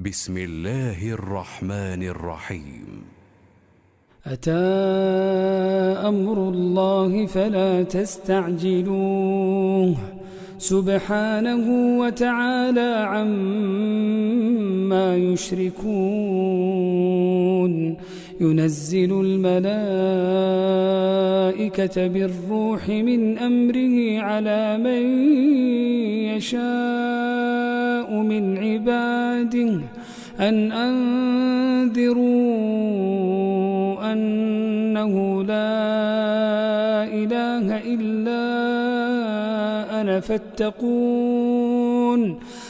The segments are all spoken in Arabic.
بسم الله الرحمن الرحيم. أتى أمر الله فلا تستعجلوه سبحانه وتعالى عما يشركون. ينزل الملائكة بالروح من أمره على من يشاء من عباده أن أنذروا أنه لا إله إلا أنا فاتقون.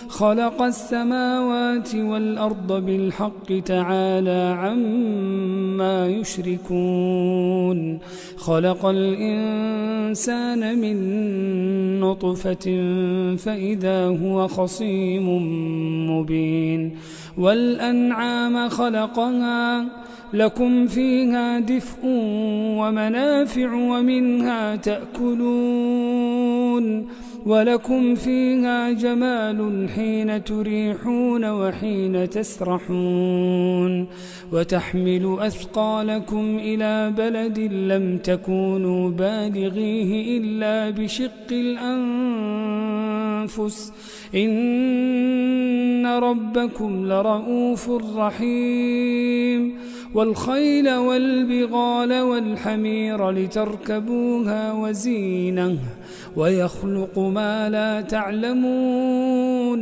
خلق السماوات والأرض بالحق تعالى عما يشركون. خلق الإنسان من نطفة فإذا هو خصيم مبين. والأنعام خلقها لكم فيها دفء ومنافع ومنها تأكلون ولكم فيها جمال حين تريحون وحين تسرحون. وتحمل أثقالكم إلى بلد لم تكونوا بالغيه إلا بشق الأنفس إن ربكم لرؤوف رحيم. والخيل والبغال والحمير لتركبوها وزينة ويخلق ما لا تعلمون.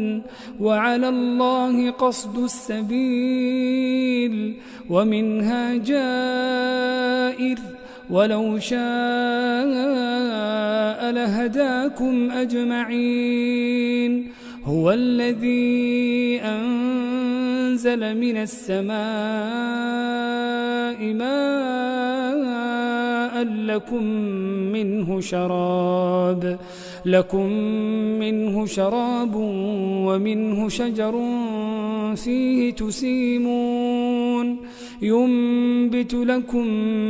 وعلى الله قصد السبيل ومنها جائر ولو شاء لهداكم أجمعين. هو الذي أنزل من السماء ماء لكم منه شراب ومنه شجر فيه تسيمون. ينبت لكم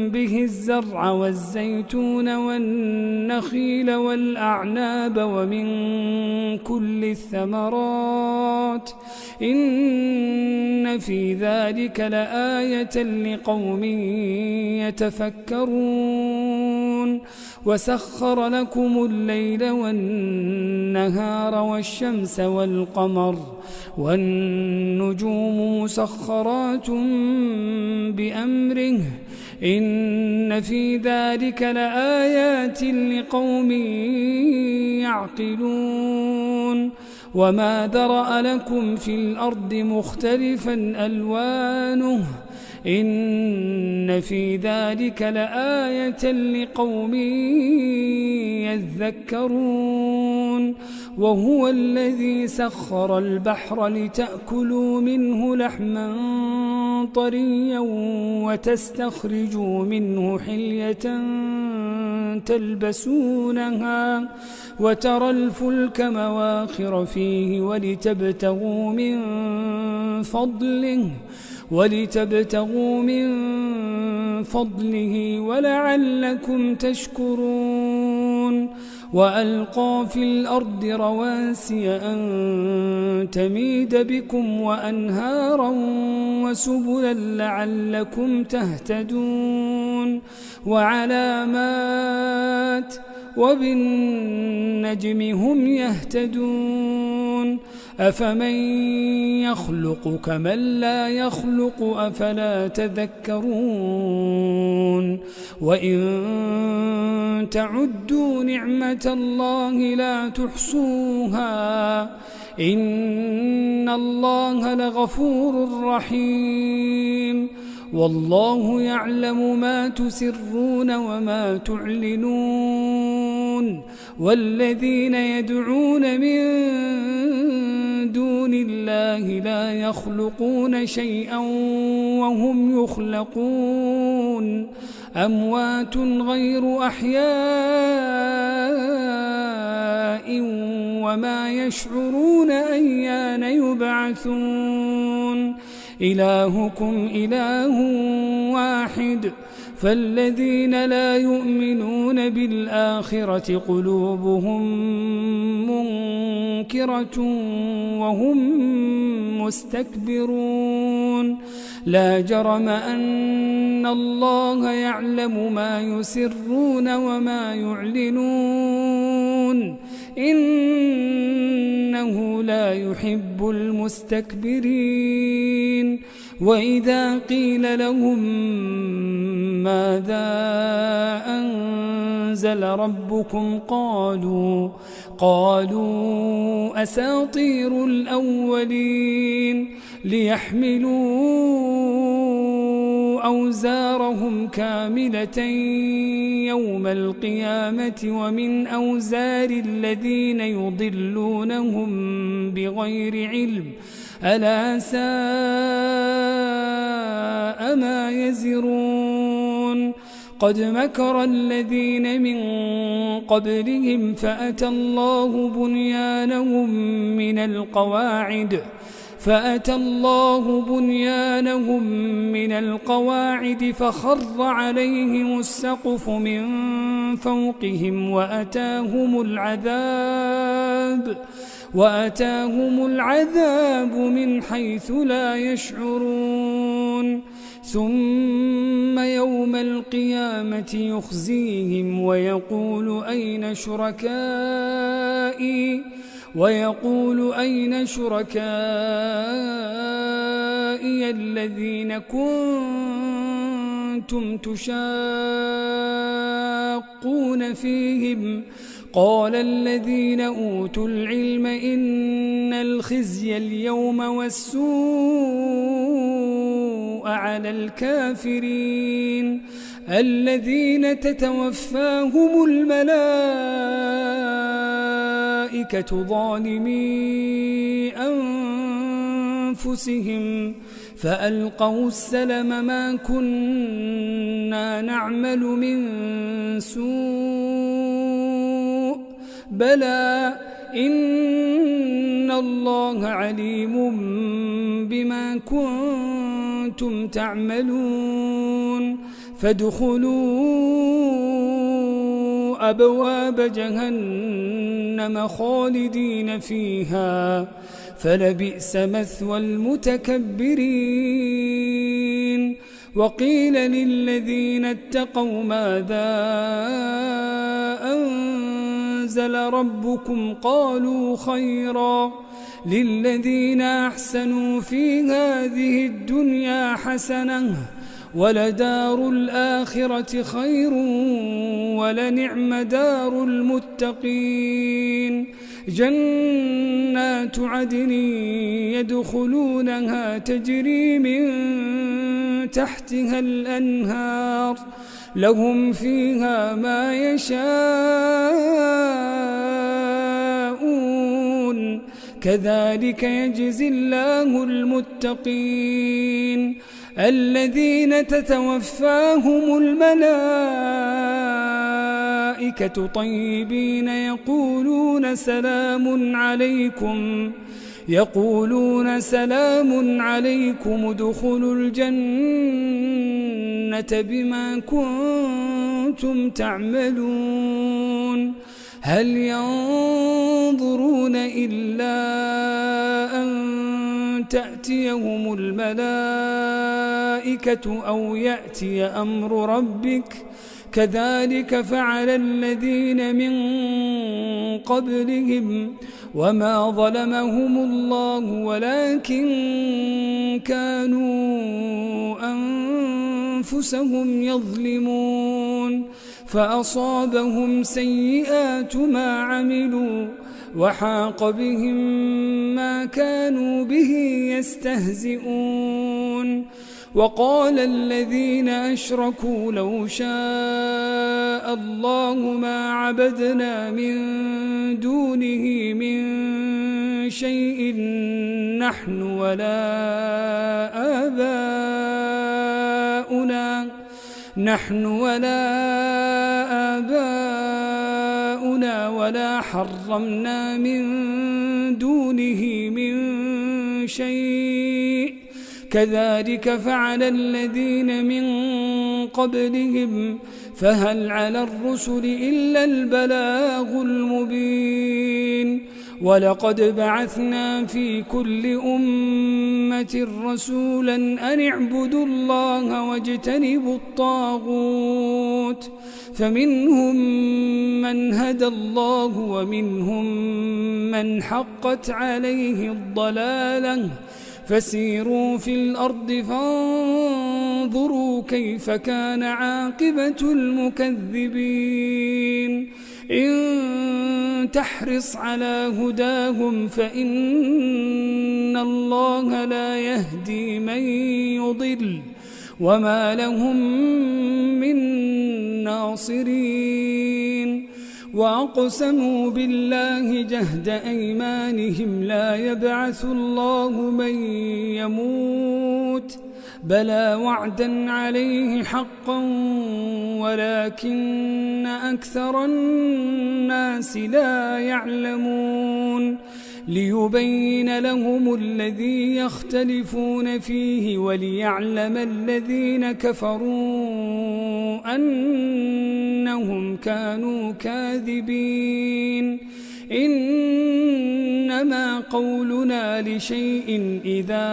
به الزرع والزيتون والنخيل والأعناب ومن كل الثمرات إن في ذلك لآية لقوم يتفكرون. وسخر لكم الليل والنهار والشمس والقمر والنجوم مسخرات بأمره إن في ذلك لآيات لقوم يعقلون. وما ذرأ لكم في الأرض مختلفا ألوانه إن في ذلك لآية لقوم يذكرون. وهو الذي سخر البحر لتأكلوا منه لحما طريا وتستخرجوا منه حلية تلبسونها وترى الفلك مواخر فيه ولتبتغوا من فضله ولعلكم تشكرون. وألقى في الأرض رواسي أن تميد بكم وأنهارا وسبلا لعلكم تهتدون. وعلامات وبالنجم هم يهتدون. أفمن يخلق كمن لا يخلق أفلا تذكرون. وإن تعدوا نعمة الله لا تحصوها إن الله لغفور رحيم. والله يعلم ما تسرون وما تعلنون. والذين يدعون من دون الله لا يخلقون شيئا وهم يخلقون. أموات غير أحياء وما يشعرون أيان يبعثون. إلهكم إله واحد فالذين لا يؤمنون بالآخرة قلوبهم منكرة وهم مستكبرون لا جرم أن الله يعلم ما يسرون وما يعلنون إنه لا يحب المستكبرين وإذا قيل لهم ماذا أنزل ربكم قالوا أساطير الأولين ليحملوا أوزارهم كاملة يوم القيامة ومن أوزار الذين يضلونهم بغير علم ألا ساء ما يزرون قد مكر الذين من قبلهم فأتى الله بنيانهم من القواعد فخر عليهم السقف من فوقهم وأتاهم العذاب من حيث لا يشعرون ثم يوم القيامة يخزيهم ويقول أين شركائي الذين كنتم تشاقون فيهم قال الذين أوتوا العلم إن الخزي اليوم والسوء على الكافرين الذين تتوفاهم الملائكة ظالمي أنفسهم فألقوا السلم ما كنا نعمل من سوء بلى إن الله عليم بما كنتم تعملون فادخلوا أبواب جهنم خالدين فيها فلبئس مثوى المتكبرين وقيل للذين اتقوا ماذا أنزل ربكم قالوا خيرا للذين أحسنوا في هذه الدنيا حسنة ولدار الآخرة خير ولنعم دار المتقين جنات عدن يدخلونها تجري من تحتها الأنهار لهم فيها ما يشاءون كذلك يجزي الله المتقين الذين تتوفاهم الملائكة طيبين يقولون سلام عليكم ادخلوا الجنة بما كنتم تعملون هل ينظرون إلا أن تأتيهم الملائكة أو يأتي أمر ربك كذلك فعل الذين من قبلهم وما ظلمهم الله ولكن كانوا أنفسهم يظلمون فأصابهم سيئات ما عملوا وحاق بهم ما كانوا به يستهزئون وقال الذين أشركوا لو شاء الله ما عبدنا من دونه من شيء نحن ولا آباؤنا ولا حرمنا من دونه من شيء كذلك فعل الذين من قبلهم فهل على الرسل إلا البلاغ المبين ولقد بعثنا في كل أمة رسولا أن اعبدوا الله واجتنبوا الطاغوت فمنهم من هدى الله ومنهم من حقت عليه الضلالة فسيروا في الأرض فانظروا كيف كان عاقبة المكذبين إن تحرص على هداهم فإن الله لا يهدي من يضل وما لهم من ناصرين وأقسموا بالله جهد أيمانهم لا يبعث الله من يموت بلى وعدا عليه حقا ولكن أكثر الناس لا يعلمون ليبين لهم الذي يختلفون فيه وليعلم الذين كفروا أنهم كانوا كاذبين إنما قولنا لشيء إذا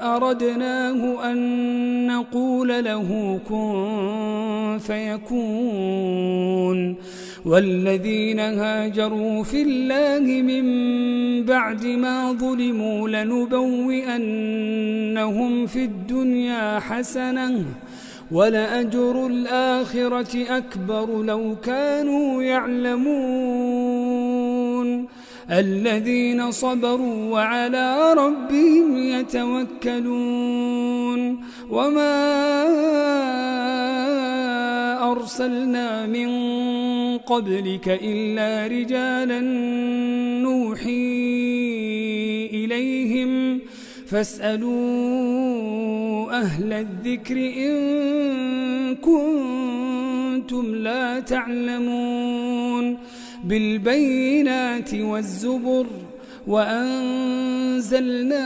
أردناه أن نقول له كن فيكون والذين هاجروا في الله من بعد ما ظلموا لنبوئنهم في الدنيا حسنة ولأجر الآخرة أكبر لو كانوا يعلمون الذين صبروا وعلى ربهم يتوكلون وما أرسلنا من قبلك إلا رجالا نوحي إليهم فاسألوا أهل الذكر إن كنتم لا تعلمون بالبينات والزبر وأنزلنا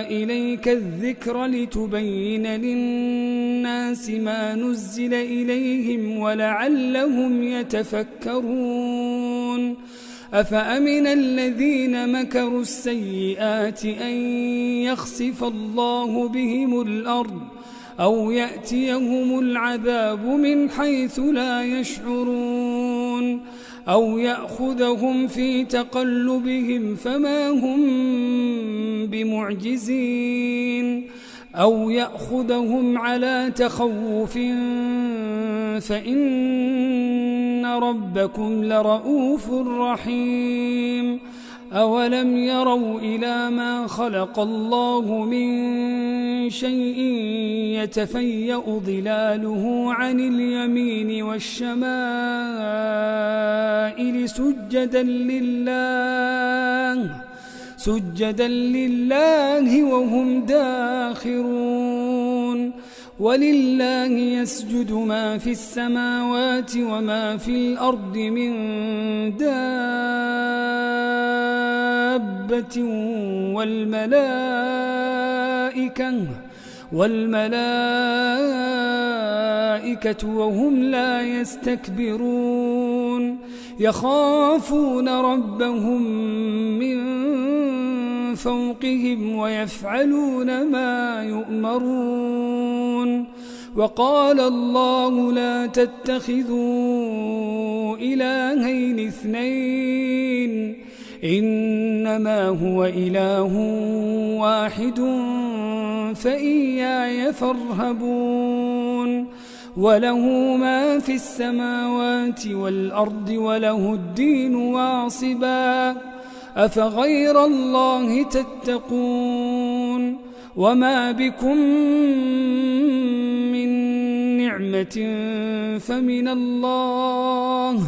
إليك الذكر لتبين للناس ما نزل إليهم ولعلهم يتفكرون أفأمن الذين مكروا السيئات أن يخسف الله بهم الأرض أو يأتيهم العذاب من حيث لا يشعرون أو يأخذهم في تقلبهم فما هم بمعجزين أو يأخذهم على تخوف فإن ربكم لرؤوف رحيم أولم يروا إلى ما خلق الله من شيء يتفيأ ظلاله عن اليمين والشمائل سجدا لله وهم داخرون ولله يسجد ما في السماوات وما في الأرض من دابة والملائكة وهم لا يستكبرون يخافون ربهم من فوقهم ويفعلون ما يؤمرون وقال الله لا تتخذوا إلهين اثنين إنما هو إله واحد فإياي فارهبون وله ما في السماوات والأرض وله الدين واصبا أفغير الله تتقون وما بكم من نعمة فمن الله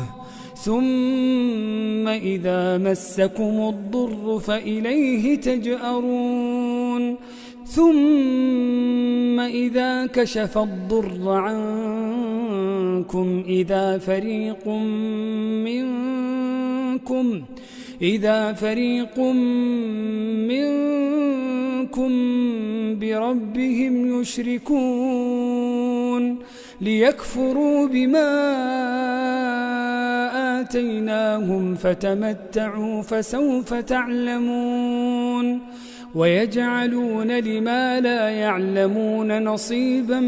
ثم إذا مسكم الضر فإليه تجأرون ثم إذا كشف الضر عنكم إذا فريق منكم شرككم بربهم يشركون ليكفروا بما آتيناهم فتمتعوا فسوف تعلمون ويجعلون لما لا يعلمون نصيبا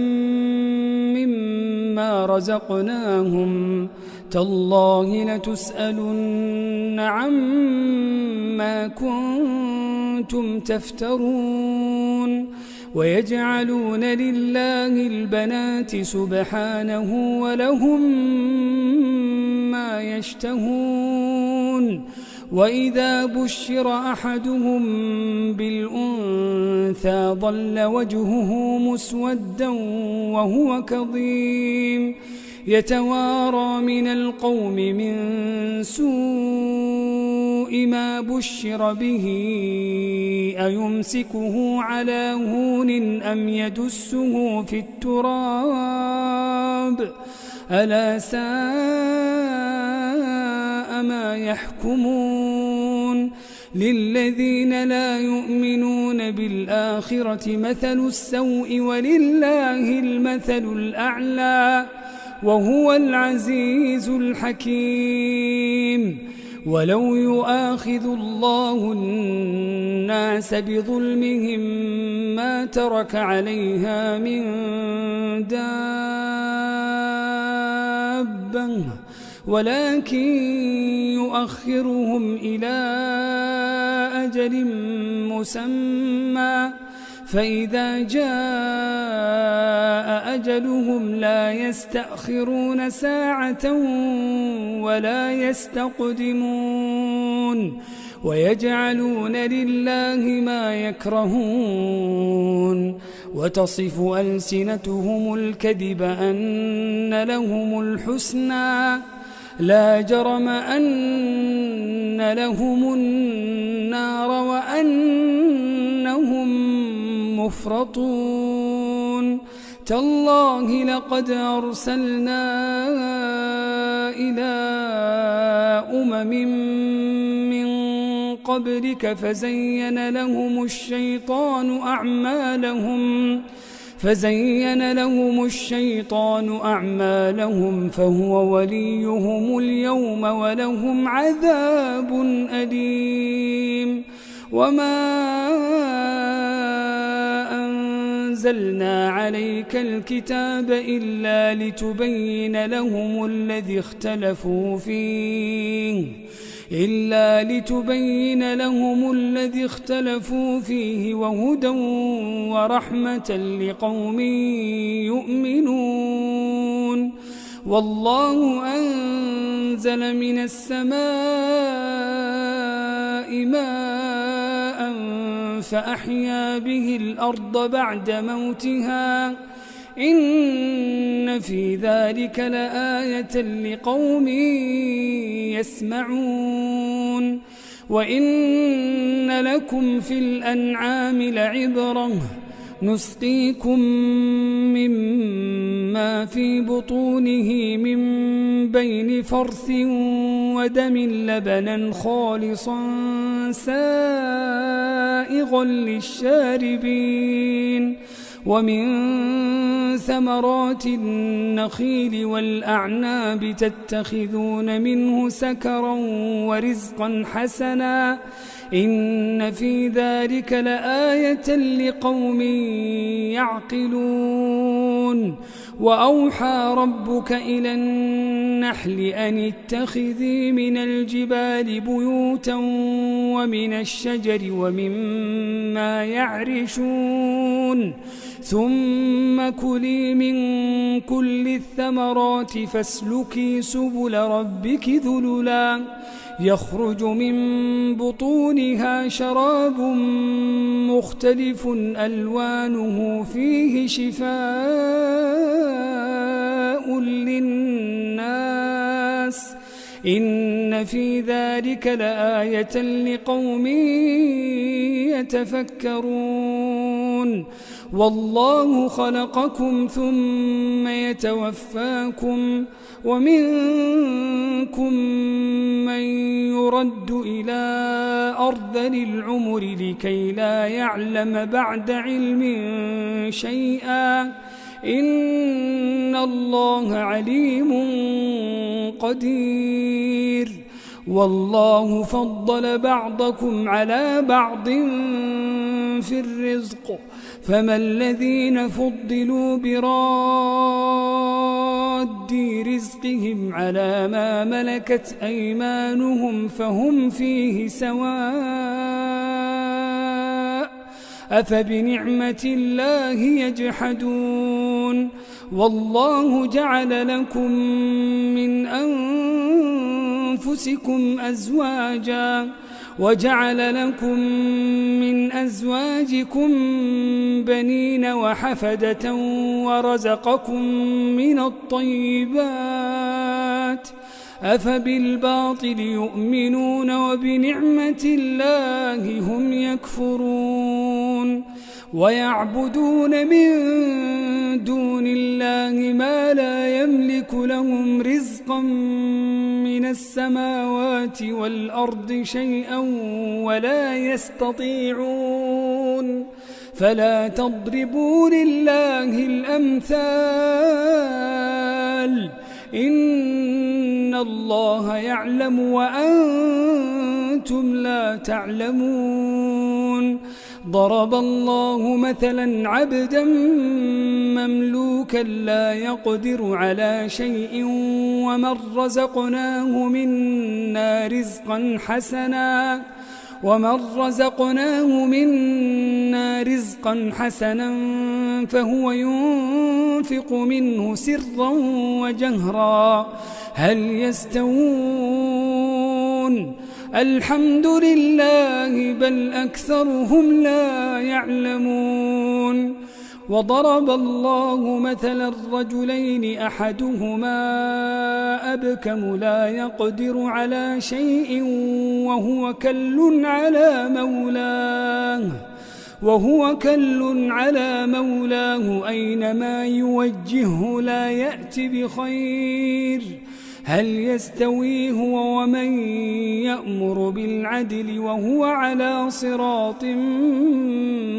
مما رزقناهم تالله لتسألن عما كنتم تفترون ويجعلون لله البنات سبحانه ولهم ما يشتهون وإذا بشر أحدهم بالأنثى ظل وجهه مسودا وهو كظيم يتوارى من القوم من سوء ما بشر به أيمسكه على هون أم يدسه في التراب ألا ساء ما يحكمون للذين لا يؤمنون بالآخرة مثل السوء ولله المثل الأعلى وهو العزيز الحكيم ولو يؤاخذ الله الناس بظلمهم ما ترك عليها من دابة ولكن يؤخرهم إلى أجل مسمى فإذا جاء أجلهم لا يستأخرون ساعة ولا يستقدمون ويجعلون لله ما يكرهون وتصف ألسنتهم الكذب أن لهم الحسنى لا جرم أن لهم النار وأنهم مفرطون تالله لقد أرسلنا إلى من قبلك فزين لهم الشيطان أعمالهم فهو وليهم اليوم ولهم عذاب أليم وما أنزلنا عليك الكتاب إلا لتبين لهم الذي اختلفوا فيه وهدى ورحمة لقوم يؤمنون والله أنزل من السماء ماء فأحيا به الأرض بعد موتها إن في ذلك لآية لقوم يسمعون وإن لكم في الأنعام لعبرة نسقيكم مما في بطونه من بين فرث ودم لبنا خالصا سائغا للشاربين ومن ثمرات النخيل والأعناب تتخذون منه سكرا ورزقا حسنا إن في ذلك لآية لقوم يعقلون وأوحى ربك إلى النحل أن اتخذي من الجبال بيوتا ومن الشجر ومما يعرشون ثم كلي من كل الثمرات فاسلكي سبل ربك ذللا يخرج من بطونها شراب مختلف ألوانه فيه شفاء للناس إن في ذلك لآية لقوم يتفكرون والله خلقكم ثم يتوفاكم ومنكم من يرد إلى أرذل العمر لكي لا يعلم بعد علم شيئا إن الله عليم قدير والله فضل بعضكم على بعض في الرزق فما الذين فضلوا براد رزقهم على ما ملكت أيمانهم فهم فيه سواء أفبنعمة الله يجحدون والله جعل لكم من أنفسكم أزواجا وجعل لكم من أزواجكم بنين وحفدة ورزقكم من الطيبات أفبالباطل يؤمنون وبنعمة الله هم يكفرون ويعبدون من دون الله ما لا يملك لهم رزقا من السماوات والأرض شيئا ولا يستطيعون فلا تضربوا لله الأمثال إن الله يعلم وأنتم لا تعلمون ضرب الله مثلا عبدا مملوكا لا يقدر على شيء ومن رزقناه منا رزقا حسنا فهو ينفق منه سرا وجهرا هل يستوون الحمد لله بل أكثرهم لا يعلمون وضرب الله مثلا الرجلين أحدهما أبكم لا يقدر على شيء وهو كل على مولاه أينما يوجهه لا يأتي بخير هل يستوي هو ومن يأمر بالعدل وهو على صراط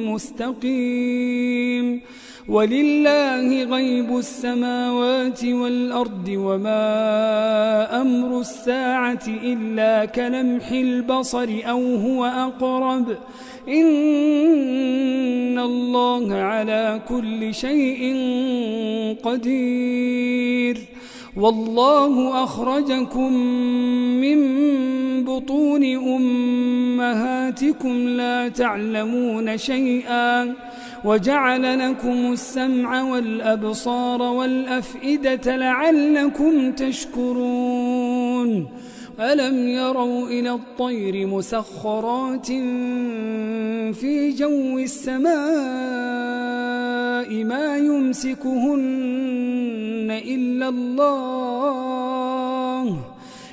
مستقيم ولله غيب السماوات والأرض وما أمر الساعة إلا كلمح البصر أو هو أقرب إن الله على كل شيء قدير والله أخرجكم من بطون أمهاتكم لا تعلمون شيئا وجعل لكم السمع والأبصار والأفئدة لعلكم تشكرون ألم يروا إلى الطير مسخرات في جو السماء ما يمسكهن إلا الله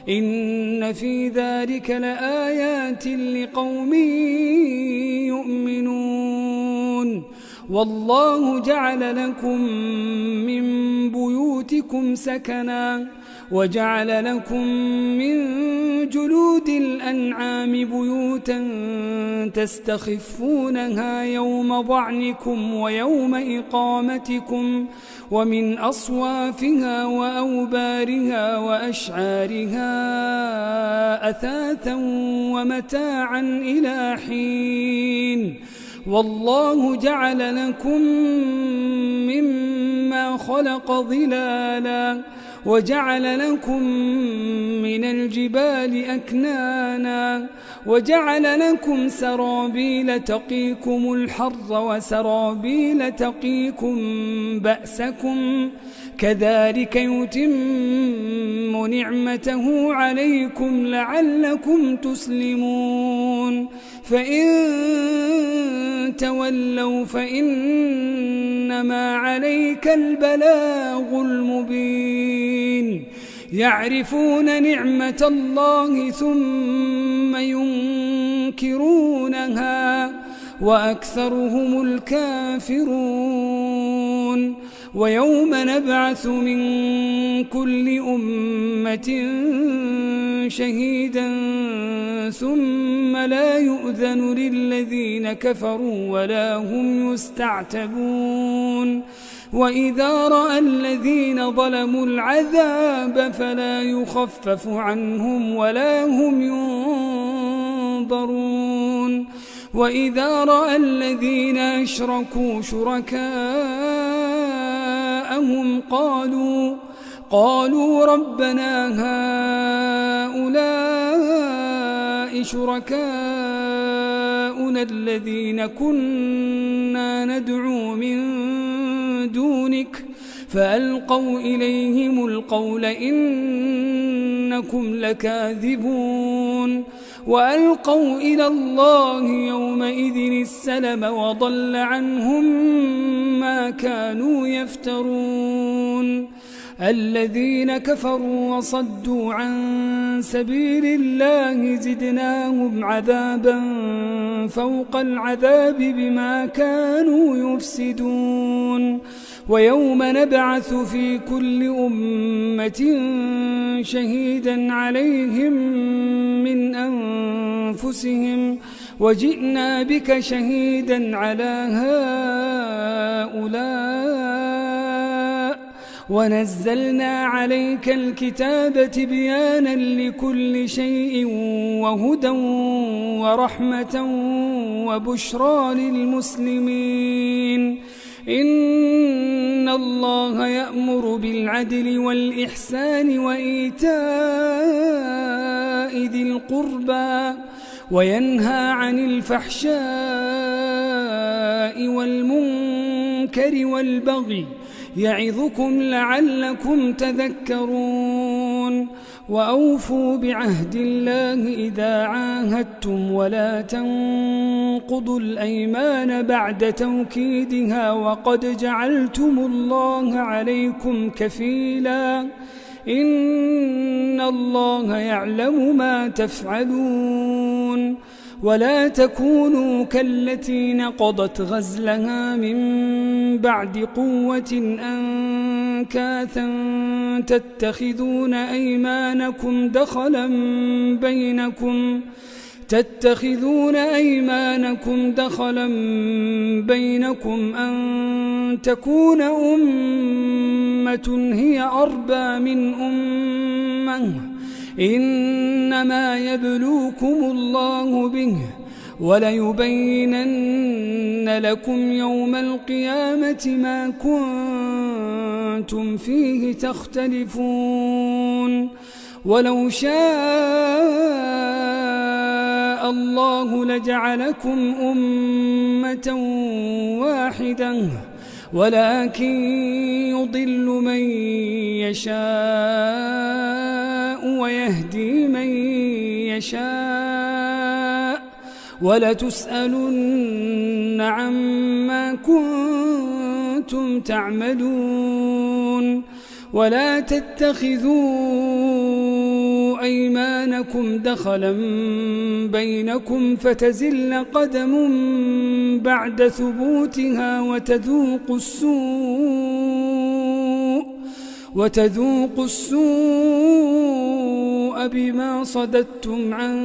إن في ذلك لآيات لقوم يؤمنون والله جعل لكم من بيوتكم سكنا وجعل لكم من جلود الأنعام بيوتا تستخفونها يوم ضعنكم ويوم إقامتكم ومن أصوافها وأوبارها وأشعارها أثاثا ومتاعا إلى حين والله جعل لكم مما خلق ظلالا وجعل لكم من الجبال أكنانا وجعل لكم سرابيل تقيكم الحر وسرابيل تقيكم بأسكم كذلك يتم نعمته عليكم لعلكم تسلمون فإن تولوا فإنما عليك البلاغ المبين يعرفون نعمة الله ثم ينكرونها وأكثرهم الكافرون. ويوم نبعث من كل أمة شهيدا ثم لا يؤذن للذين كفروا ولا هم يستعتبون. وإذا رأى الذين ظلموا العذاب فلا يخفف عنهم ولا هم ينظرون. وإذا رأى الذين أشركوا شركاءهم قالوا ربنا هؤلاء شركاؤنا الذين كنا ندعو من دونك فألقوا إليهم القول إنكم لكاذبون. وألقوا إلى الله يومئذ السلم وضل عنهم ما كانوا يفترون. الذين كفروا وصدوا عن سبيل الله زدناهم عذابا فوق العذاب بما كانوا يفسدون. ويوم نبعث في كل أمة شهيدا عليهم من أنفسهم وجئنا بك شهيدا على هؤلاء ونزلنا عليك الكتاب تبيانا لكل شيء وهدى ورحمة وبشرى للمسلمين. إن الله يأمر بالعدل والإحسان وإيتاء ذي القربى وينهى عن الفحشاء والمنكر والبغي يعظكم لعلكم تذكرون. وأوفوا بعهد الله إذا عاهدتم ولا تنقضوا الأيمان بعد توكيدها وقد جعلتم الله عليكم كفيلا إن الله يعلم ما تفعلون. ولا تكونوا كالتي نقضت غزلها من بعد قوة أنكاثا تتخذون أيمانكم دخلا بينكم أن تكون أمة هي أربى من أمة إنما يبلوكم الله به وليبينن لكم يوم القيامة ما كنتم فيه تختلفون. ولو شاء الله لجعلكم أمة واحدة ولكن يضل من يشاء ويهدي من يشاء ولتسألن عما كنتم تعملون. ولا تتخذوا أيمانكم دخلا بينكم فتزل قدم بعد ثبوتها وتذوقوا السوء بما صددتم عن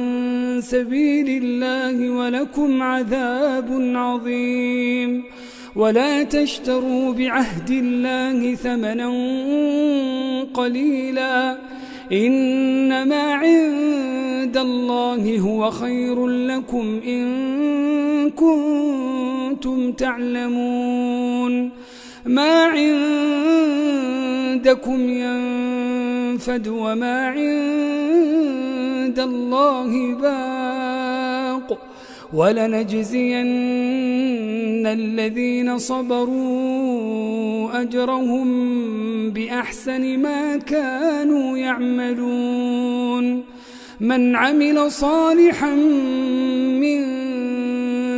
سبيل الله ولكم عذاب عظيم. ولا تشتروا بعهد الله ثمنا قليلا إنما عند الله هو خير لكم إن كنتم تعلمون. ما عندكم ينفد وما عند الله باق ولنجزين الذين صبروا أجرهم بأحسن ما كانوا يعملون. من عمل صالحا من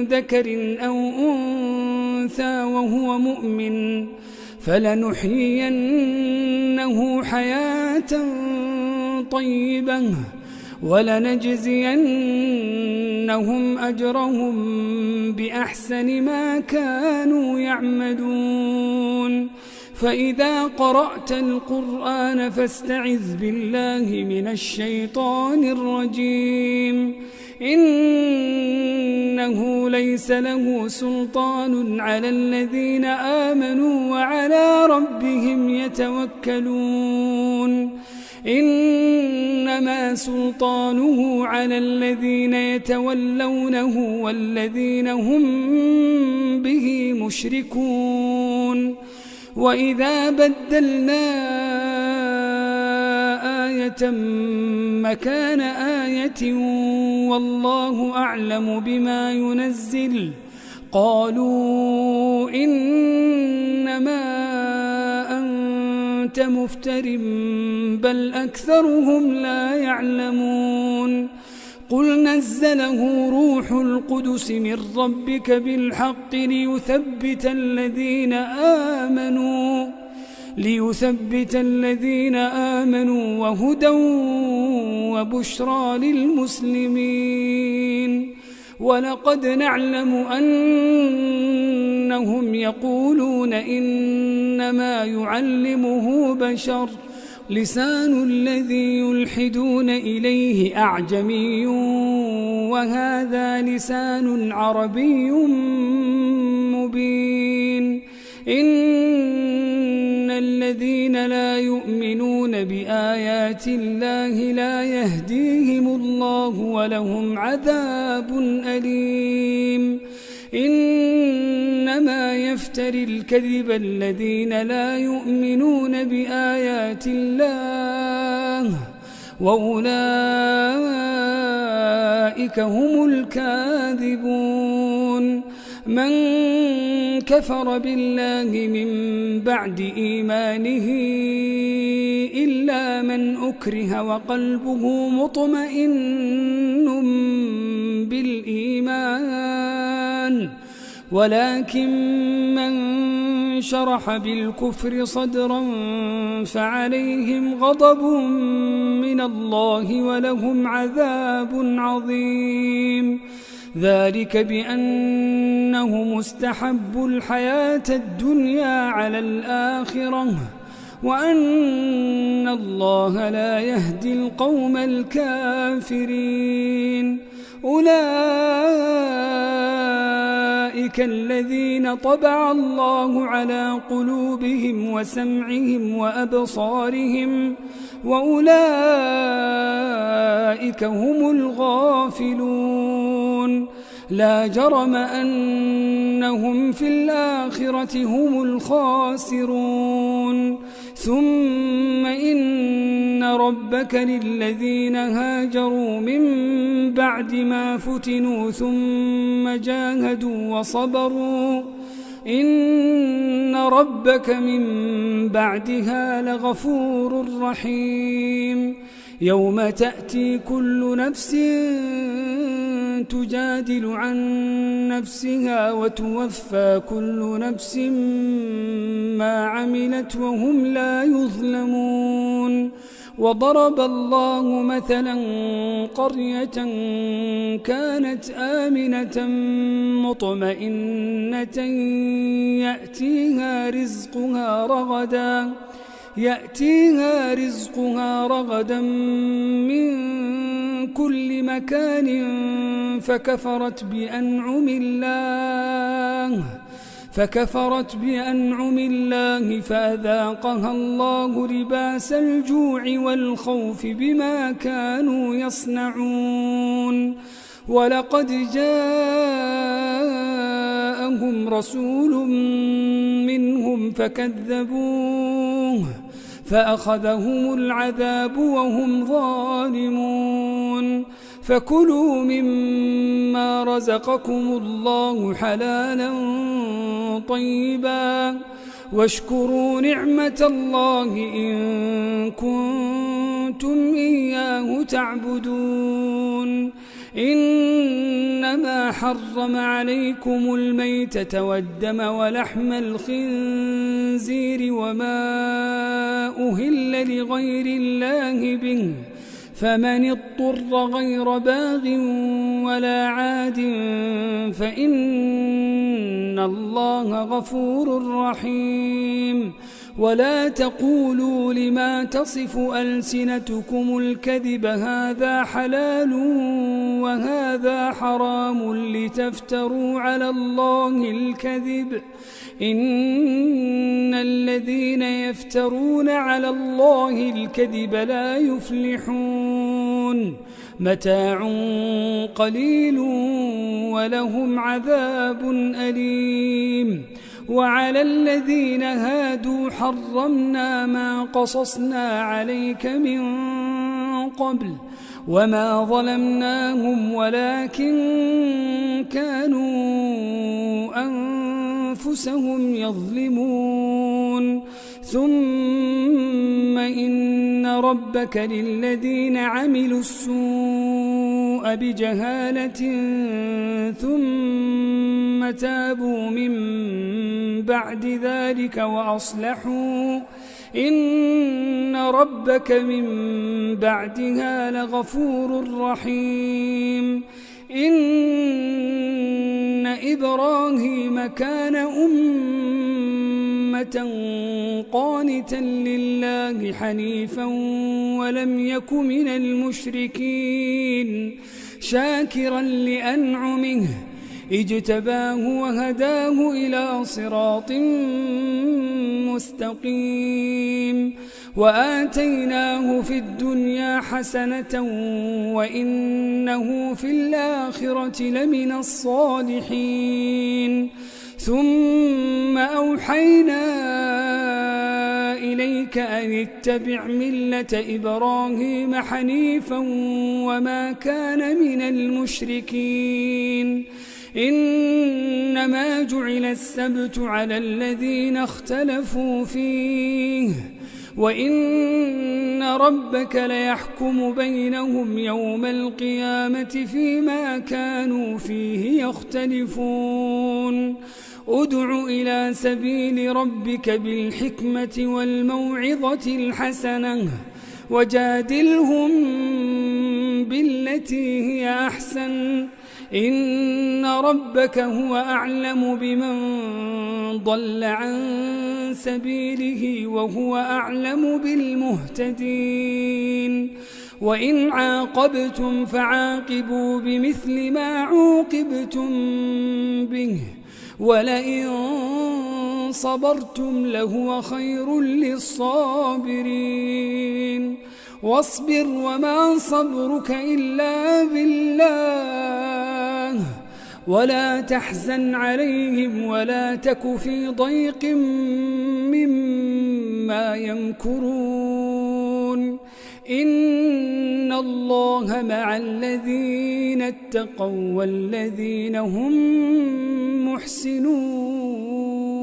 ذكر أو أنثى وهو مؤمن فلنحيينه حياة طيبة ولنجزينهم أجرهم بأحسن ما كانوا يعملون فإذا قرأت القرآن فاستعذ بالله من الشيطان الرجيم إنه ليس له سلطان على الذين آمنوا وعلى ربهم يتوكلون إنما سلطانه على الذين يتولونه والذين هم به مشركون وإذا بدلنا آية مكان آية والله أعلم بما ينزل قالوا إنما أنت مفتر بل أكثرهم لا يعلمون قل نزله روح القدس من ربك بالحق ليثبت الذين آمنوا وهدى وبشرى للمسلمين ولقد نعلم أنهم يقولون إنما يعلمه بشر لسان الذي يلحدون إليه أعجمي وهذا لسان عربي مبين إن الذين لا يؤمنون بآيات الله لا يهديهم الله ولهم عذاب أليم إنما يفتري الكذب الذين لا يؤمنون بآيات الله وأولئك هم الكاذبون من كفر بالله من بعد إيمانه إلا من أكره وقلبه مطمئن بالإيمان ولكن من شرح بالكفر صدرا فعليهم غضب من الله ولهم عذاب عظيم ذلك بأنهم استحبوا الحياة الدنيا على الآخرة وأن الله لا يهدي القوم الكافرين أولئك الذين طبع الله على قلوبهم وسمعهم وأبصارهم وأولئك هم الغافلون لا جرم أنهم في الآخرة هم الخاسرون ثم إن ربك للذين هاجروا من بعد ما فتنوا ثم جاهدوا وصبروا إن ربك من بعدها لغفور رحيم يوم تأتي كل نفس تجادل عن نفسها وتوفى كل نفس ما عملت وهم لا يظلمون وضرب الله مثلا قرية كانت آمنة مطمئنة يأتيها رزقها رغدا من كل مكان فكفرت بأنعم الله فأذاقها الله لباس الجوع والخوف بما كانوا يصنعون ولقد جاءهم رسول منهم فكذبوه فأخذهم العذاب وهم ظالمون فكلوا مما رزقكم الله حلالا طيبا واشكروا نعمة الله إن كنتم إياه تعبدون إنما حرم عليكم الميتة والدم ولحم الخنزير وما أهل لغير الله به فمن اضطر غير باغ ولا عاد فإن الله غفور رحيم. ولا تقولوا لما تصف ألسنتكم الكذب هذا حلال وهذا حرام لتفتروا على الله الكذب إن الذين يفترون على الله الكذب لا يفلحون. متاع قليل ولهم عذاب أليم. وعلى الذين هادوا حرمنا ما قصصنا عليك من قبل وما ظلمناهم ولكن كانوا أنفسهم يظلمون. ثم إن ربك للذين عملوا السوء بجهالة ثم تابوا من بعد ذلك وأصلحوا إن ربك من بعدها لغفور رحيم. إن إبراهيم كان أمة قانتا لله حنيفا ولم يك من المشركين شاكرا لأنعمه اجتباه وهداه إلى صراط مستقيم. وآتيناه في الدنيا حسنة وإنه في الآخرة لمن الصالحين. ثم أوحينا إليك أن اتبع ملة إبراهيم حنيفا وما كان من المشركين. إنما جعل السبت على الذين اختلفوا فيه وإن ربك ليحكم بينهم يوم القيامة فيما كانوا فيه يختلفون. ادع إلى سبيل ربك بالحكمة والموعظة الحسنة وجادلهم بالتي هي أحسن إن ربك هو أعلم بمن ضل عن سبيله وهو أعلم بالمهتدين. وإن عاقبتم فعاقبوا بمثل ما عوقبتم به ولئن صبرتم لهو خير للصابرين. واصبر وما صبرك إلا بالله ولا تحزن عليهم ولا تك في ضيق مما يمكرون. إن الله مع الذين اتقوا والذين هم محسنون.